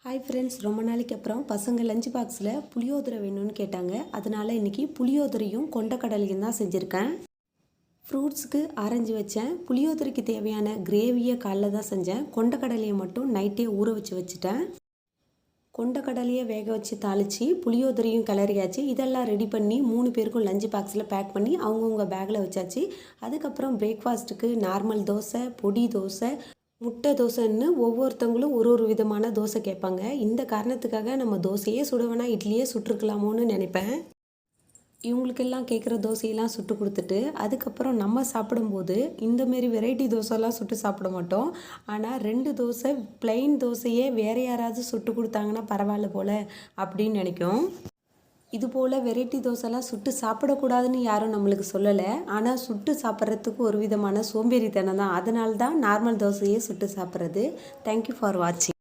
Hi friends, ரொம்ப நாளைக்கு அப்புறம் பசங்க லஞ்ச் பாக்ஸில் புளியோதரை வேணும்னு கேட்டாங்க. அதனால் இன்றைக்கி புளியோதரையும் கொண்டக்கடலையும் தான் செஞ்சுருக்கேன். ஃப்ரூட்ஸுக்கு ஆரஞ்சு வச்சேன். புளியோதரைக்கு தேவையான கிரேவியை காலைல தான் செஞ்சேன். கொண்டக்கடலையை மட்டும் நைட்டே ஊற வச்சுட்டேன். கொண்டக்கடலையை வேக வச்சு தாளித்து புளியோதரையும் கிளறியாச்சு. இதெல்லாம் ரெடி பண்ணி 3 பேருக்கும் லஞ்ச் பாக்ஸில் பேக் பண்ணி அவங்கவுங்க பேக்கில் வச்சாச்சு. அதுக்கப்புறம் பிரேக்ஃபாஸ்ட்டுக்கு நார்மல் தோசை, பொடி தோசை, முட்டை தோசைன்னு ஒவ்வொருத்தவங்களும் ஒரு விதமான தோசை கேட்பாங்க. இந்த காரணத்துக்காக நம்ம தோசையே சுட வேணாம், இட்லியே சுட்டுருக்கலாமோன்னு நினைப்பேன். இவங்களுக்கெல்லாம் கேட்குற தோசையெல்லாம் சுட்டு கொடுத்துட்டு அதுக்கப்புறம் நம்ம சாப்பிடும்போது இந்தமாரி வெரைட்டி தோசைலாம் சுட்டு சாப்பிட மாட்டோம். ஆனால் 2 தோசை ப்ளைன் தோசையே வேறு யாராவது சுட்டு கொடுத்தாங்கன்னா பரவாயில்ல போல் அப்படின்னு நினைக்கும். இதுபோல் வெரைட்டி தோசைலாம் சுட்டு சாப்பிடக்கூடாதுன்னு யாரும் நம்மளுக்கு சொல்லலை. ஆனால் சுட்டு சாப்பிட்றதுக்கு ஒரு விதமான சோம்பேறித்தனம் தான். அதனால தான் நார்மல் தோசையே சுட்டு சாப்பிட்றது. தேங்க்யூ ஃபார் வாட்சிங்.